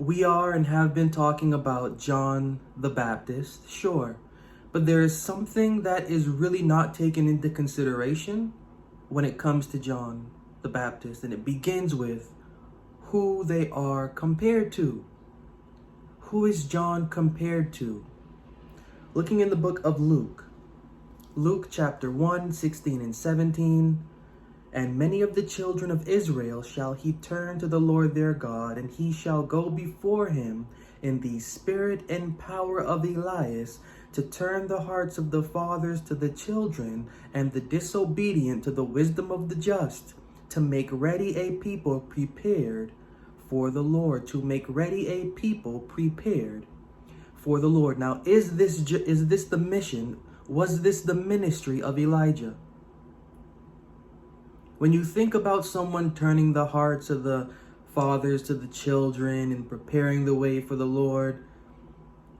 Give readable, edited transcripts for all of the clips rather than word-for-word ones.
We are and have been talking about John the Baptist, sure, but there is something that is really not taken into consideration when it comes to John the Baptist, and it begins with who they are compared to. Who is John compared to? Looking in the book of Luke chapter 1, 16 and 17, "And many of the children of Israel shall he turn to the Lord their God, and he shall go before him in the spirit and power of Elias, to turn the hearts of the fathers to the children, and the disobedient to the wisdom of the just, to make ready a people prepared for the Lord." To make ready a people prepared for the Lord. Now, is this the mission? Was this the ministry of Elijah? When you think about someone turning the hearts of the fathers to the children and preparing the way for the Lord,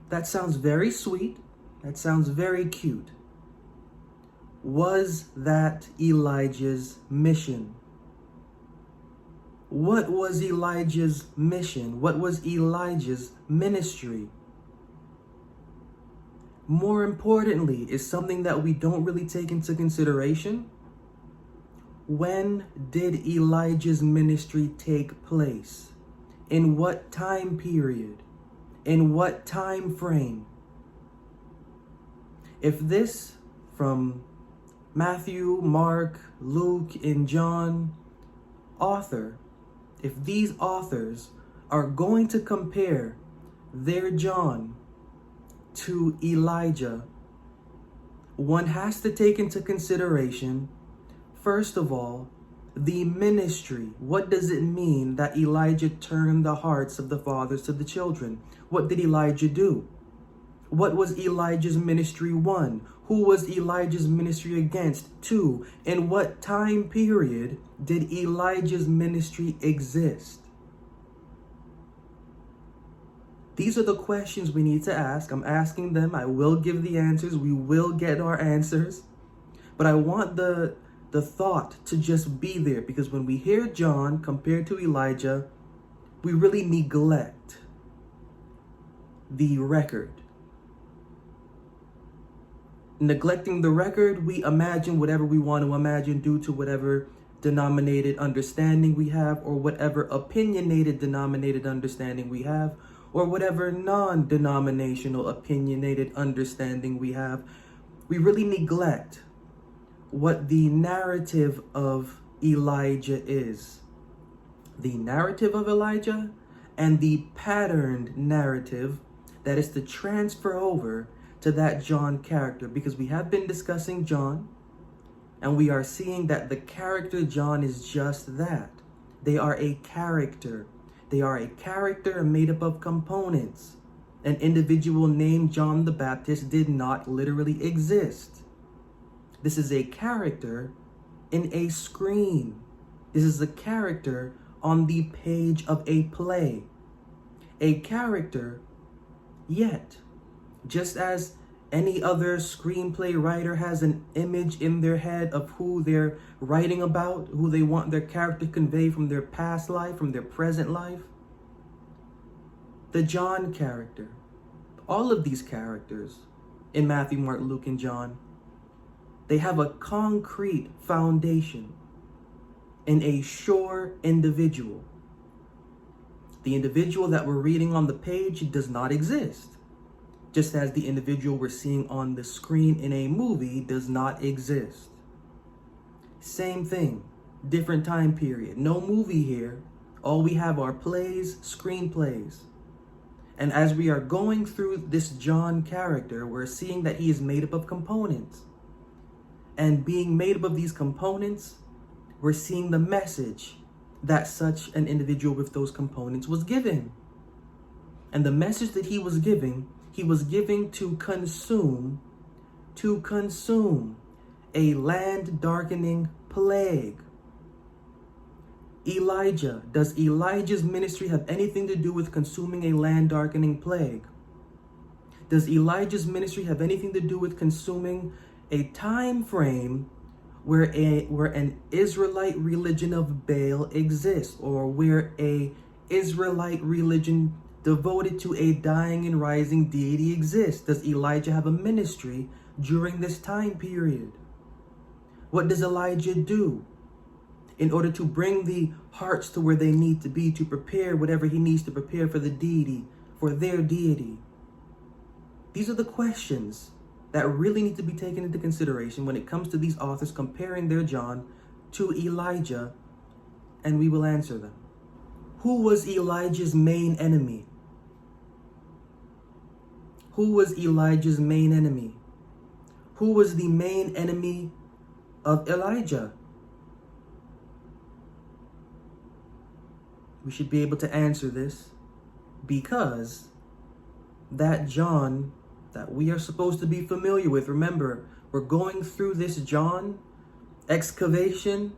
that sounds very sweet. That sounds very cute. Was that Elijah's mission? What was Elijah's mission? What was Elijah's ministry? More importantly, is something that we don't really take into consideration. When did Elijah's ministry take place? In what time period? In what time frame? If this from Matthew, Mark, Luke, and John if these authors are going to compare their John to Elijah, one has to take into consideration, first of all, the ministry. What does it mean that Elijah turned the hearts of the fathers to the children? What did Elijah do? What was Elijah's ministry? 1. Who was Elijah's ministry against? 2. In what time period did Elijah's ministry exist? These are the questions we need to ask. I'm asking them. I will give the answers. We will get our answers. But I want the thought to just be there, because when we hear John compared to Elijah, we really neglect the record. Neglecting the record, we imagine whatever we want to imagine due to whatever denominated understanding we have, or whatever opinionated denominated understanding we have, or whatever non-denominational opinionated understanding we have. We really neglect what the narrative of Elijah is. The narrative of Elijah and the patterned narrative that is to transfer over to that John character, because we have been discussing John and we are seeing that the character John is just that. They are a character. They are a character made up of components. An individual named John the Baptist did not literally exist. This is a character in a screen. This is a character on the page of a play. A character, yet, just as any other screenplay writer has an image in their head of who they're writing about, who they want their character to convey from their past life, from their present life, the John character, all of these characters in Matthew, Mark, Luke, and John, they have a concrete foundation in a sure individual. The individual that we're reading on the page does not exist, just as the individual we're seeing on the screen in a movie does not exist. Same thing, different time period. No movie here. All we have are plays, screenplays. And as we are going through this John character, we're seeing that he is made up of components. And being made up of these components, we're seeing the message that such an individual with those components was given. And the message that he was giving to consume a land darkening plague. Elijah, does Elijah's ministry have anything to do with consuming a land darkening plague? Does Elijah's ministry have anything to do with consuming a time frame where an Israelite religion of Baal exists, or where a Israelite religion devoted to a dying and rising deity exist? Does Elijah have a ministry during this time period? What does Elijah do in order to bring the hearts to where they need to be, to prepare whatever he needs to prepare for the deity, for their deity? These are the questions that really need to be taken into consideration when it comes to these authors comparing their John to Elijah, and we will answer them. Who was Elijah's main enemy? Who was Elijah's main enemy? Who was the main enemy of Elijah? We should be able to answer this because that John that we are supposed to be familiar with, remember, we're going through this John excavation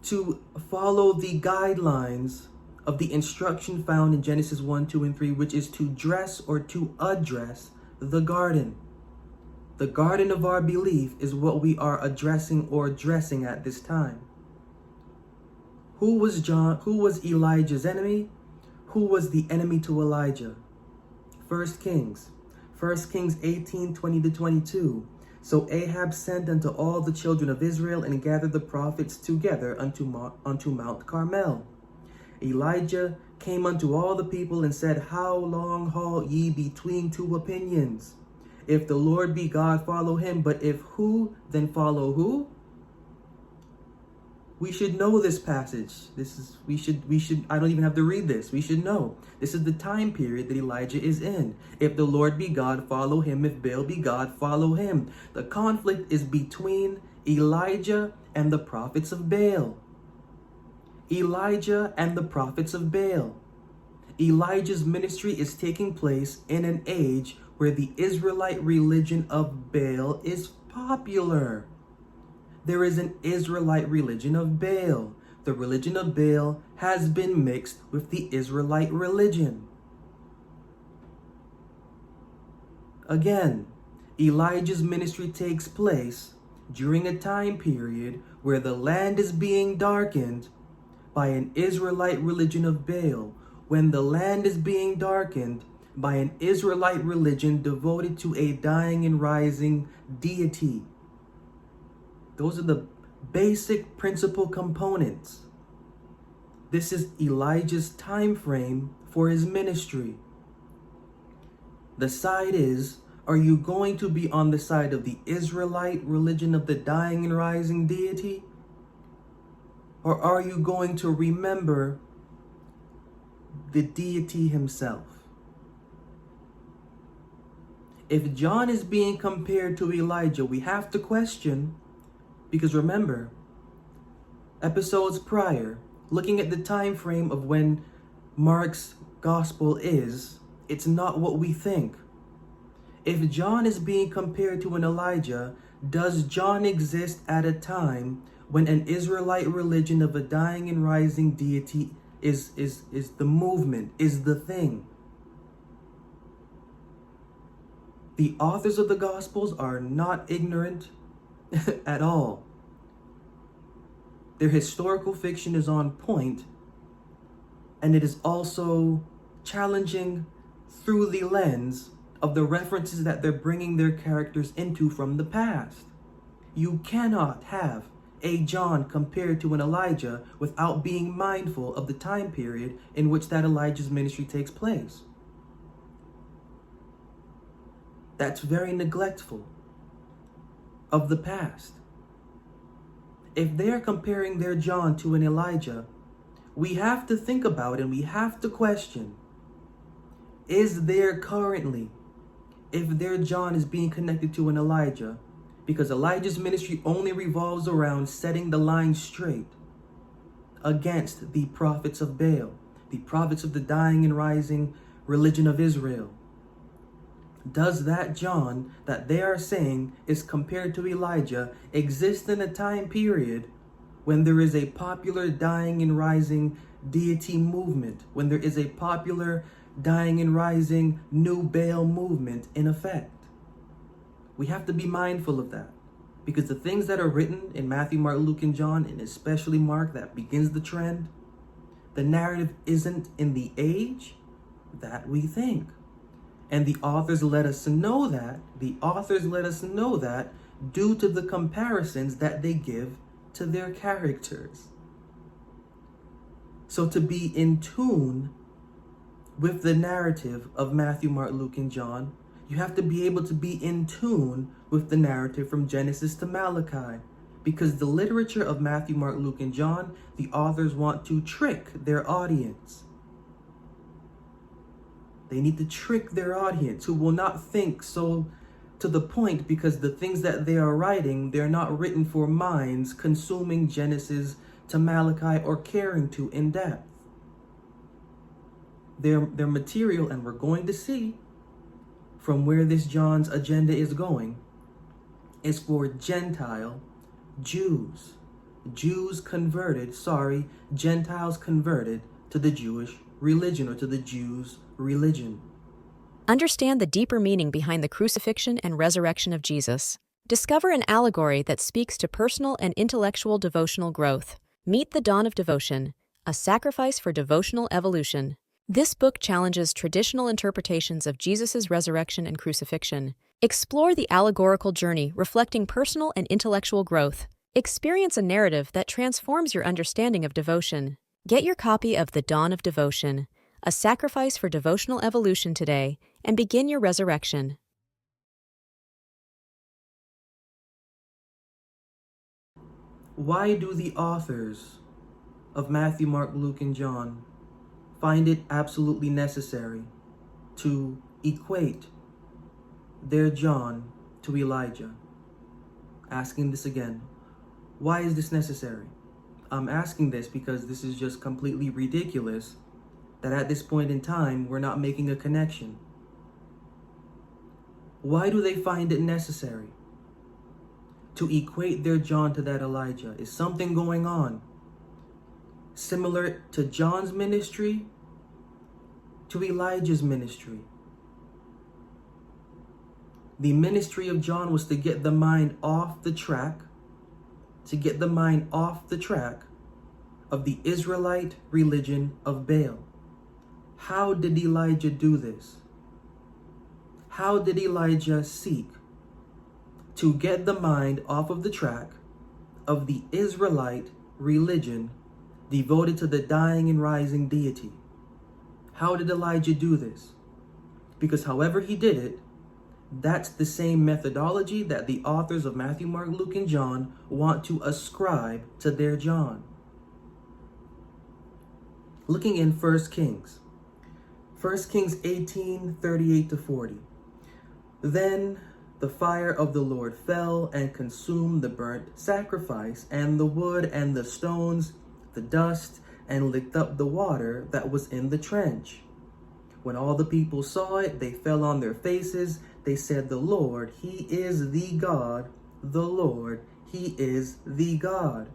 to follow the guidelines of the instruction found in Genesis 1, 2, and 3, which is to dress or to address the garden. The garden of our belief is what we are addressing or dressing at this time. Who was Elijah's enemy? Who was the enemy to Elijah? 1 Kings 18, 20-22. So Ahab sent unto all the children of Israel and gathered the prophets together unto Mount Carmel. Elijah came unto all the people and said, How long halt ye between two opinions? If the Lord be God, follow him. But if who, then follow who? We should know this passage. We should, I don't even have to read this. We should know. This is the time period that Elijah is in. If the Lord be God, follow him. If Baal be God, follow him. The conflict is between Elijah and the prophets of Baal. Elijah and the prophets of Baal. Elijah's ministry is taking place in an age where the Israelite religion of Baal is popular. There is an Israelite religion of Baal. The religion of Baal has been mixed with the Israelite religion. Again, Elijah's ministry takes place during a time period where the land is being darkened by an Israelite religion of Baal, when the land is being darkened by an Israelite religion devoted to a dying and rising deity. Those are the basic principal components. This is Elijah's time frame for his ministry. The side is, are you going to be on the side of the Israelite religion of the dying and rising deity? Or are you going to remember the deity himself? If John is being compared to Elijah, we have to question, because remember, episodes prior, looking at the time frame of when Mark's gospel is, it's not what we think. If John is being compared to an Elijah, does John exist at a time when an Israelite religion of a dying and rising deity is the movement, is the thing? The authors of the Gospels are not ignorant at all. Their historical fiction is on point, and it is also challenging through the lens of the references that they're bringing their characters into from the past. You cannot have a John compared to an Elijah without being mindful of the time period in which that Elijah's ministry takes place. That's very neglectful of the past. If they're comparing their John to an Elijah, we have to think about and we have to question, is there currently, if their John is being connected to an Elijah, because Elijah's ministry only revolves around setting the line straight against the prophets of Baal, the prophets of the dying and rising religion of Israel. Does that John that they are saying is compared to Elijah exist in a time period when there is a popular dying and rising deity movement, when there is a popular dying and rising new Baal movement in effect? We have to be mindful of that, because the things that are written in Matthew, Mark, Luke, and John, and especially Mark, that begins the trend, the narrative isn't in the age, that we think. And the authors let us know that. The authors let us know that due to the comparisons that they give to their characters. So to be in tune with the narrative of Matthew, Mark, Luke, and John, you have to be able to be in tune with the narrative from Genesis to Malachi. Because the literature of Matthew, Mark, Luke, and John, the authors want to trick their audience. They need to trick their audience who will not think so to the point, because the things that they are writing, they're not written for minds consuming Genesis to Malachi or caring to in depth. Their material, and we're going to see from where this John's agenda is going, is for Gentile Jews. Gentiles converted to the Jewish religion, or to the Jews' religion. Understand the deeper meaning behind the crucifixion and resurrection of Jesus. Discover an allegory that speaks to personal and intellectual devotional growth. Meet the Dawn of Devotion, a sacrifice for devotional evolution. This book challenges traditional interpretations of Jesus' resurrection and crucifixion. Explore the allegorical journey reflecting personal and intellectual growth. Experience a narrative that transforms your understanding of devotion. Get your copy of The Dawn of Devotion, a sacrifice for devotional evolution today, and begin your resurrection. Why do the authors of Matthew, Mark, Luke, and John find it absolutely necessary to equate their John to Elijah? Asking this again. Why is this necessary? I'm asking this because this is just completely ridiculous that at this point in time, we're not making a connection. Why do they find it necessary to equate their John to that Elijah? Is something going on similar to John's ministry to Elijah's ministry? The ministry of John was to get the mind off the track, of the Israelite religion of Baal. How did Elijah do this? How did Elijah seek to get the mind off of the track of the Israelite religion devoted to the dying and rising deity? How did Elijah do this? Because however he did it, that's the same methodology that the authors of Matthew, Mark, Luke, and John want to ascribe to their John. Looking in 1 Kings 18:38-40. Then the fire of the Lord fell and consumed the burnt sacrifice, and the wood and the stones, the dust, and licked up the water that was in the trench. When all the people saw it, they fell on their faces. They said, "The Lord, He is the God. The Lord, He is the God."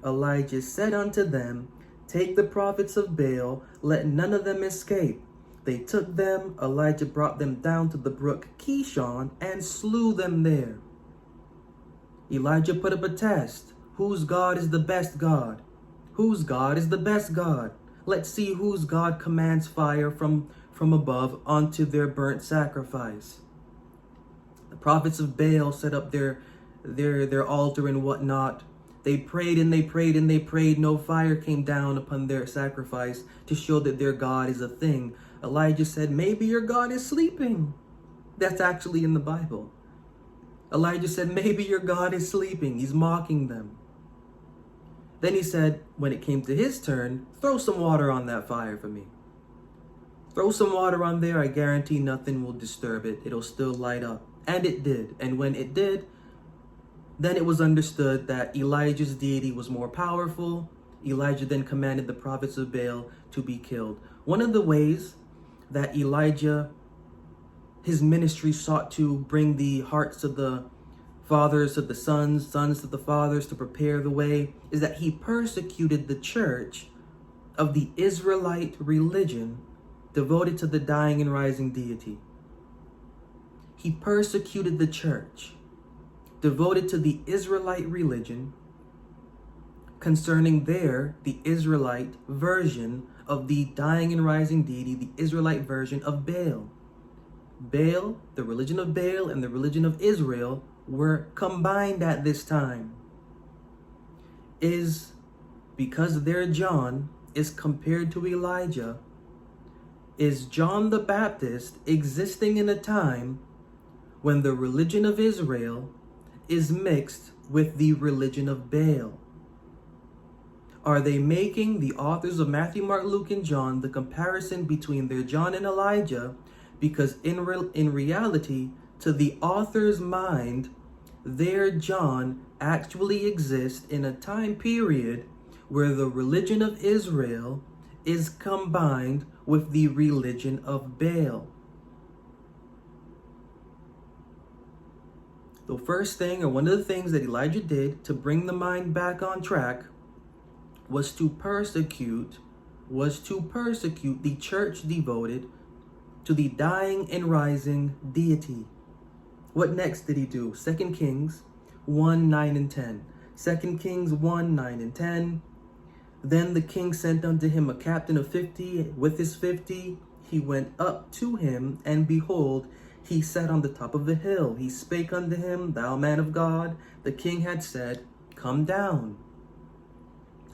Elijah said unto them, "Take the prophets of Baal, let none of them escape." They took them. Elijah brought them down to the brook Kishon and slew them there. Elijah put up a test. Whose God is the best God? Whose God is the best God? Let's see whose God commands fire from above onto their burnt sacrifice. The prophets of Baal set up their altar and whatnot. They prayed and they prayed and they prayed. No fire came down upon their sacrifice to show that their God is a thing. Elijah said, "Maybe your God is sleeping." That's actually in the Bible. Elijah said, "Maybe your God is sleeping." He's mocking them. Then he said, when it came to his turn, "Throw some water on that fire for me. Throw some water on there. I guarantee nothing will disturb it. It'll still light up." And it did. And when it did, then it was understood that Elijah's deity was more powerful. Elijah then commanded the prophets of Baal to be killed. One of the ways that Elijah, his ministry, sought to bring the hearts of the fathers to the sons, sons to the fathers, to prepare the way, is that he persecuted the church of the Israelite religion devoted to the dying and rising deity. He persecuted the church devoted to the Israelite religion concerning the Israelite version of the dying and rising deity, the Israelite version of Baal. Baal, the religion of Baal and the religion of Israel were combined at this time. Is because their John is compared to Elijah, is John the Baptist existing in a time when the religion of Israel is mixed with the religion of Baal? Are they making, the authors of Matthew, Mark, Luke, and John, the comparison between their John and Elijah? Because in reality, to the author's mind, their John actually exists in a time period where the religion of Israel is combined with the religion of Baal. The first thing, or one of the things that Elijah did to bring the mind back on track, was to persecute the church devoted to the dying and rising deity. What next did he do? 2 Kings 1, 9, and 10. 2 Kings 1, 9, and 10. Then the king sent unto him a captain of 50. With his 50, he went up to him, and behold, he sat on the top of the hill. He spake unto him, Thou man of God, the king had said, Come down.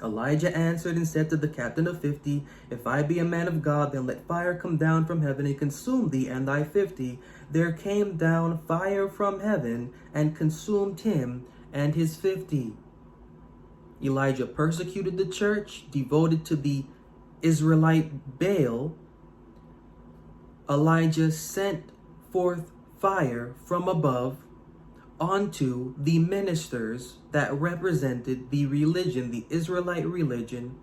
Elijah answered and said to the captain of 50, If I be a man of God, then let fire come down from heaven and consume thee and thy 50. There came down fire from heaven and consumed him and his 50. Elijah persecuted the church devoted to the Israelite Baal. Elijah sent forth fire from above onto the ministers that represented the religion, the Israelite religion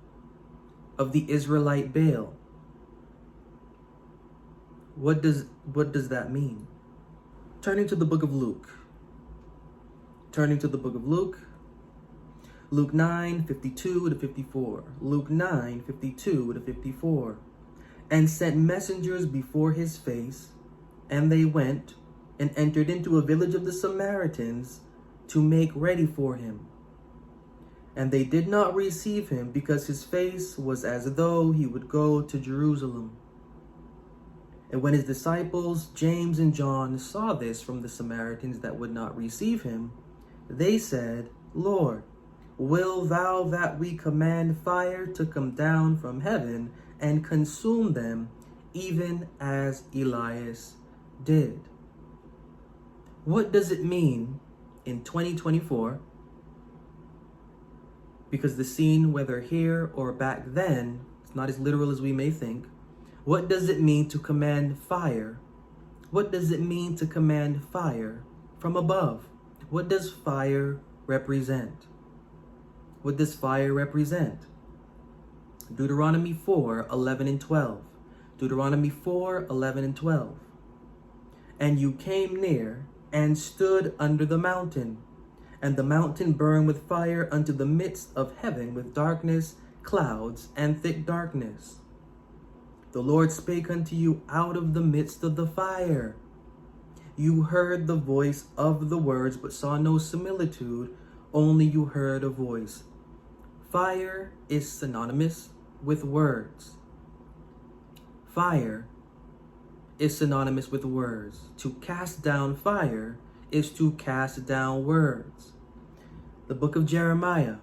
of the Israelite Baal. What does that mean? Turning to the book of Luke. Luke 9, 52 to 54. Luke 9, 52 to 54. And sent messengers before his face, and they went and entered into a village of the Samaritans to make ready for him. And they did not receive him, because his face was as though he would go to Jerusalem. And when his disciples, James and John, saw this from the Samaritans that would not receive him, they said, Lord, will thou that we command fire to come down from heaven and consume them, even as Elias did? What does it mean in 2024? Because the scene, whether here or back then, it's not as literal as we may think. What does it mean to command fire? What does it mean to command fire from above? What does fire represent? What does fire represent? Deuteronomy 4, 11 and 12. Deuteronomy 4, 11 and 12. And you came near and stood under the mountain, and the mountain burned with fire unto the midst of heaven with darkness, clouds, and thick darkness. The Lord spake unto you out of the midst of the fire. You heard the voice of the words, but saw no similitude, only you heard a voice. Fire is synonymous with words. Fire is synonymous with words. To cast down fire is to cast down words. The book of Jeremiah,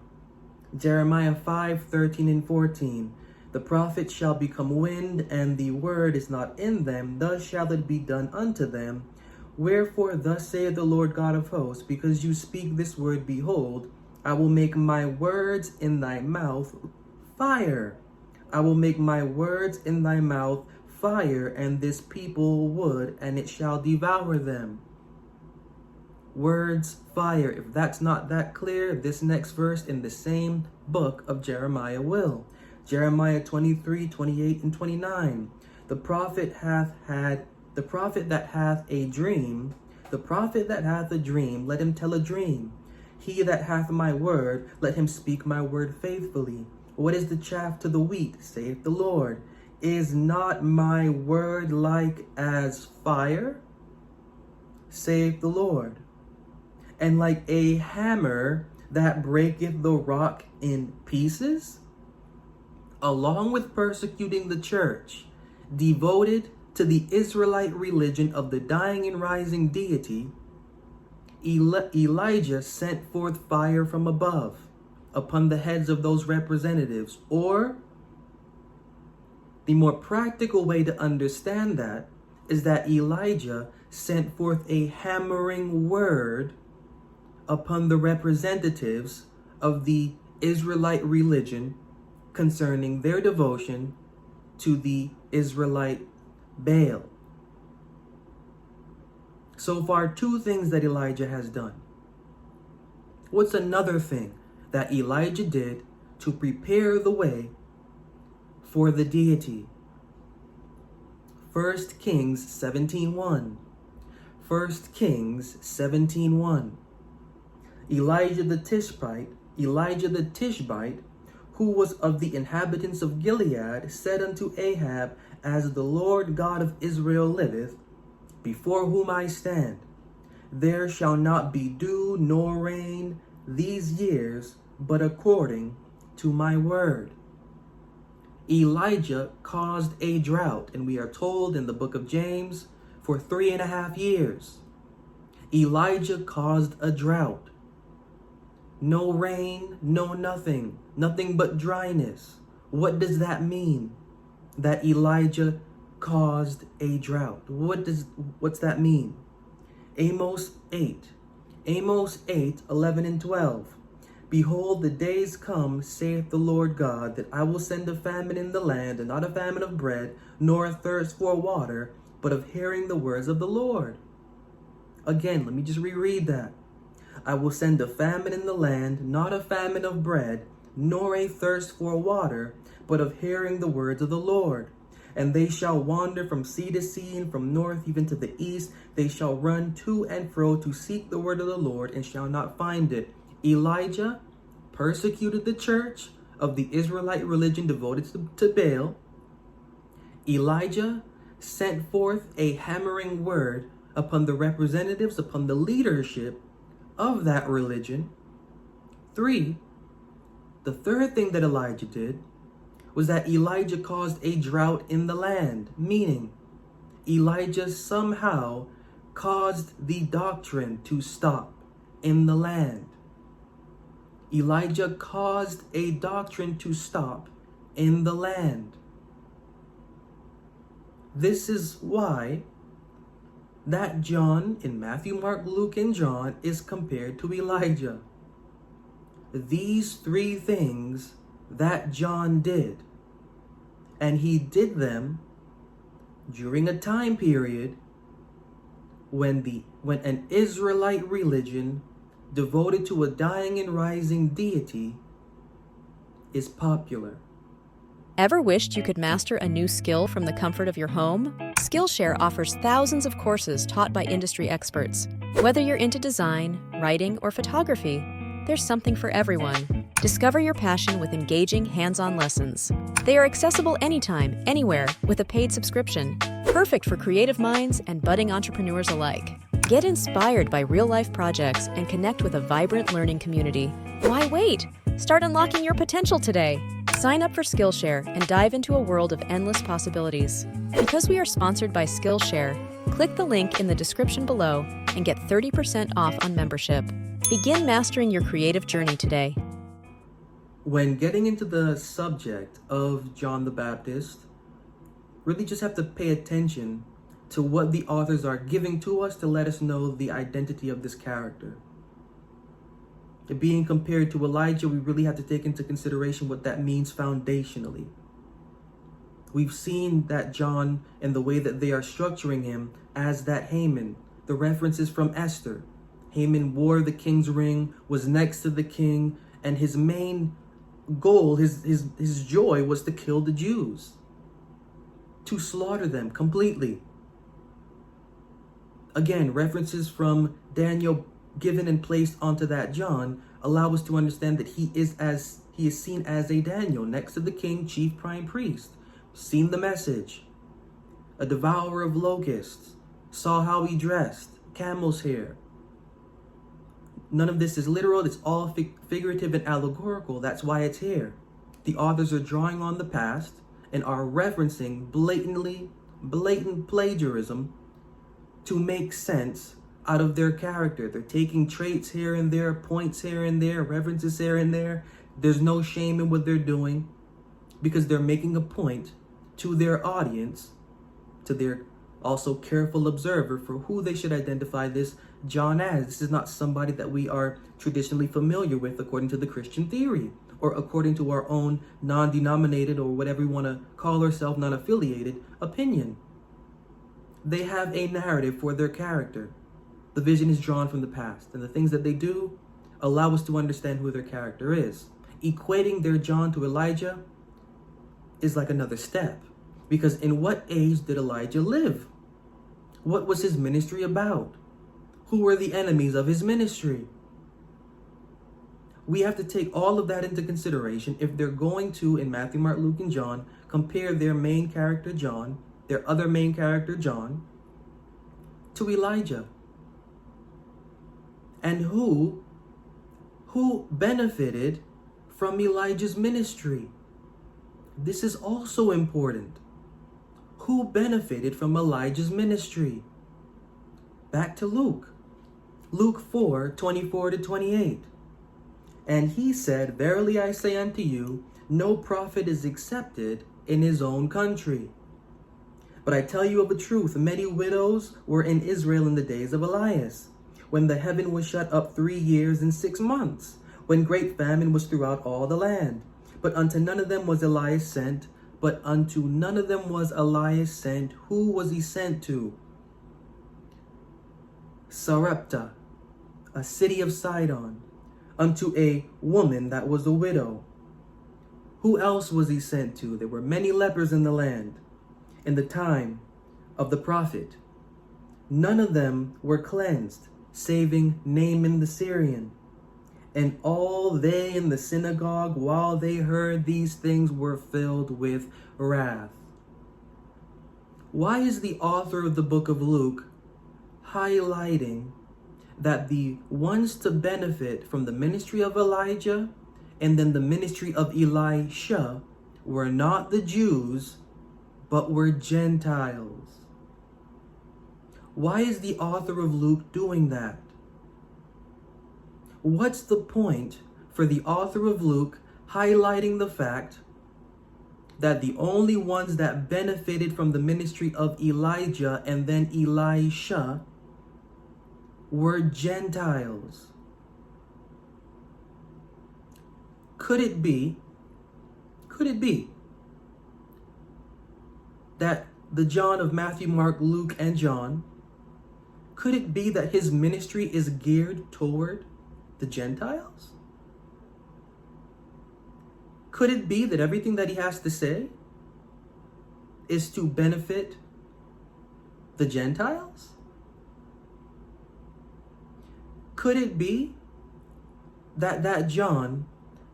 Jeremiah 5, 13 and 14. The prophet shall become wind, and the word is not in them. Thus shall it be done unto them. Wherefore thus saith the Lord God of hosts, because you speak this word, behold, I will make my words in thy mouth fire. I will make my words in thy mouth fire, and this people wood, and it shall devour them. Words, fire. If that's not that clear, this next verse in the same book of Jeremiah will. Jeremiah 23, 28 and 29. The prophet that hath a dream, let him tell a dream. He that hath my word, let him speak my word faithfully. What is the chaff to the wheat, saith the Lord? Is not my word like as fire, saith the Lord? And like a hammer that breaketh the rock in pieces, along with persecuting the church devoted to the Israelite religion of the dying and rising deity, Elijah sent forth fire from above upon the heads of those representatives. Or the more practical way to understand that is that Elijah sent forth a hammering word upon the representatives of the Israelite religion concerning their devotion to the Israelite Baal. So far, two things that Elijah has done. What's another thing that Elijah did to prepare the way for the deity? 1 Kings 17:1. 1 Kings 17:1. Elijah the Tishbite, who was of the inhabitants of Gilead, said unto Ahab, As the Lord God of Israel liveth, before whom I stand, there shall not be dew nor rain these years, but according to my word. Elijah caused a drought, and we are told in the book of James, for 3.5 years. Elijah caused a drought. No rain, no nothing but dryness. What does that mean? That Elijah caused a drought. What's that mean? Amos 8:11 and 12. Behold, the days come, saith the Lord God, that I will send a famine in the land, and not a famine of bread, nor a thirst for water, but of hearing the words of the Lord. Again, let me just reread that. I will send a famine in the land, not a famine of bread, nor a thirst for water, but of hearing the words of the Lord. And they shall wander from sea to sea, and from north even to the east. They shall run to and fro to seek the word of the Lord, and shall not find it. Elijah persecuted the church of the Israelite religion devoted to Baal. Elijah sent forth a hammering word upon the representatives, upon the leadership of that religion. 3, the third thing that Elijah did was that Elijah caused a drought in the land, meaning Elijah somehow caused the doctrine to stop in the land. Elijah caused a doctrine to stop in the land. This is why that John in Matthew, Mark, Luke, and John is compared to Elijah. These 3 things that John did, and he did them during a time period when an Israelite religion devoted to a dying and rising deity is popular. Ever wished you could master a new skill from the comfort of your home? SkillShare offers thousands of courses taught by industry experts. Whether you're into design, writing, or photography, there's something for everyone. Discover your passion with engaging, hands-on lessons. They are accessible anytime, anywhere, with a paid subscription. Perfect for creative minds and budding entrepreneurs alike. Get inspired by real-life projects and connect with a vibrant learning community. Why wait? Start unlocking your potential today. Sign up for Skillshare and dive into a world of endless possibilities. Because we are sponsored by Skillshare, click the link in the description below and get 30% off on membership. Begin mastering your creative journey today. When getting into the subject of John the Baptist, really just have to pay attention to what the authors are giving to us to let us know the identity of this character. Being compared to Elijah, we really have to take into consideration what that means foundationally. We've seen that John and the way that they are structuring him as that Haman. The references from Esther. Haman wore the king's ring, was next to the king, and his main goal, his joy was to kill the Jews, to slaughter them completely. Again, references from Daniel given and placed onto that John allow us to understand that he is seen as a Daniel, next to the king, chief prime priest. Seen the message. A devourer of locusts. Saw how he dressed. Camel's hair. None of this is literal. It's all figurative and allegorical. That's why it's here. The authors are drawing on the past and are referencing blatant plagiarism to make sense out of their character. They're taking traits here and there, points here and there, references here and there. There's no shame in what they're doing because they're making a point to their audience, to their also careful observer, for who they should identify this John as. This is not somebody that we are traditionally familiar with according to the Christian theory or according to our own non-denominated or whatever we want to call ourselves, non-affiliated opinion. They have a narrative for their character. The vision is drawn from the past, and the things that they do allow us to understand who their character is. Equating their John to Elijah is like another step, because in what age did Elijah live? What was his ministry about? Who were the enemies of his ministry? We have to take all of that into consideration if they're going to, in Matthew, Mark, Luke, and John, compare their main character John, their other main character John, to Elijah. And who benefited from Elijah's ministry? This is also important. Who benefited from Elijah's ministry? Back to Luke. Luke 4:24-28. And he said, Verily I say unto you, no prophet is accepted in his own country. But I tell you of a truth, many widows were in Israel in the days of Elias, when the heaven was shut up 3 years and 6 months, when great famine was throughout all the land. But unto none of them was Elias sent, Who was he sent to? Sarepta, a city of Sidon, unto a woman that was a widow. Who else was he sent to? There were many lepers in the land in the time of the prophet. None of them were cleansed, saving Naaman the Syrian. And all they in the synagogue, while they heard these things, were filled with wrath. Why is the author of the book of Luke highlighting that the ones to benefit from the ministry of Elijah and then the ministry of Elisha were not the Jews, but were Gentiles? Why is the author of Luke doing that? What's the point for the author of Luke highlighting the fact that the only ones that benefited from the ministry of Elijah and then Elisha were Gentiles? Could it be that the John of Matthew, Mark, Luke, and John, could it be that his ministry is geared toward the Gentiles? Could it be that everything that he has to say is to benefit the Gentiles? Could it be that John,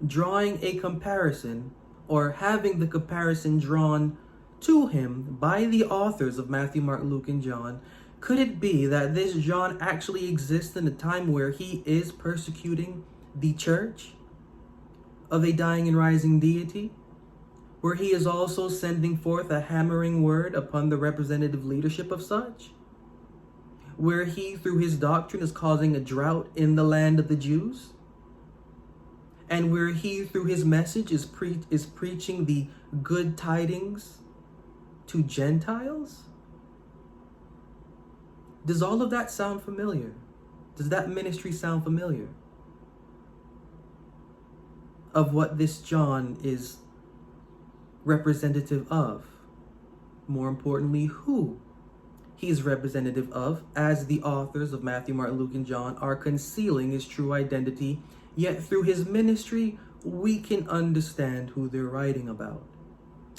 drawing a comparison or having the comparison drawn to him by the authors of Matthew, Mark, Luke, and John, could it be that this John actually exists in a time where he is persecuting the church of a dying and rising deity, where he is also sending forth a hammering word upon the representative leadership of such, where he, through his doctrine, is causing a drought in the land of the Jews, and where he, through his message, is preaching the good tidings to Gentiles? Does all of that sound familiar? Does that ministry sound familiar of what this John is representative of? More importantly, who he is representative of, as the authors of Matthew, Mark, Luke, and John are concealing his true identity, yet through his ministry, we can understand who they're writing about.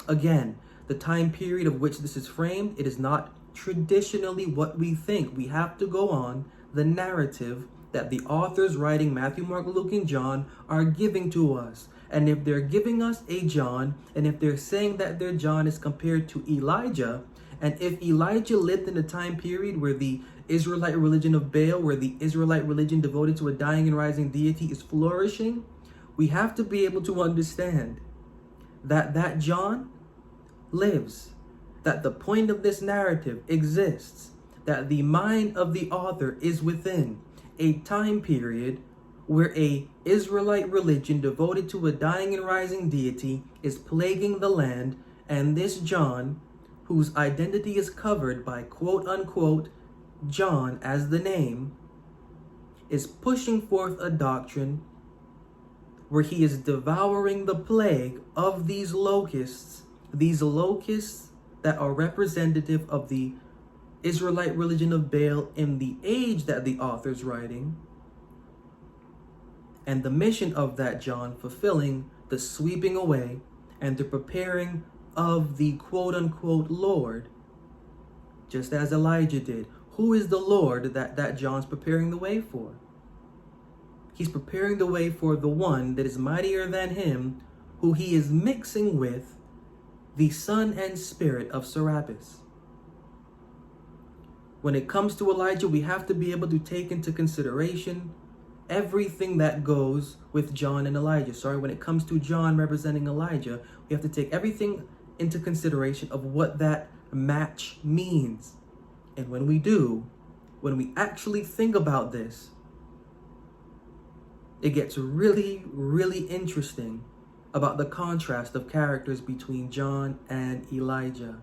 Again, the time period of which this is framed, it is not traditionally what we think. We have to go on the narrative that the authors writing Matthew, Mark, Luke, and John are giving to us. And if they're giving us a John, and if they're saying that their John is compared to Elijah, and if Elijah lived in a time period where the Israelite religion of Baal, where the Israelite religion devoted to a dying and rising deity is flourishing, we have to be able to understand that John lives, that the point of this narrative exists, that the mind of the author is within a time period where a Israelite religion devoted to a dying and rising deity is plaguing the land, and this John, whose identity is covered by quote unquote John as the name, is pushing forth a doctrine where he is devouring the plague of these locusts that are representative of the Israelite religion of Baal in the age that the author's writing, and the mission of that John fulfilling the sweeping away and the preparing of the quote-unquote Lord, just as Elijah did. Who is the Lord that John's preparing the way for? He's preparing the way for the one that is mightier than him, who he is mixing with the son and spirit of Serapis. When it comes to Elijah, we have to be able to take into consideration everything that goes with John and Elijah. When it comes to John representing Elijah, we have to take everything into consideration of what that match means. And when we do, when we actually think about this, it gets really, really interesting about the contrast of characters between John and Elijah.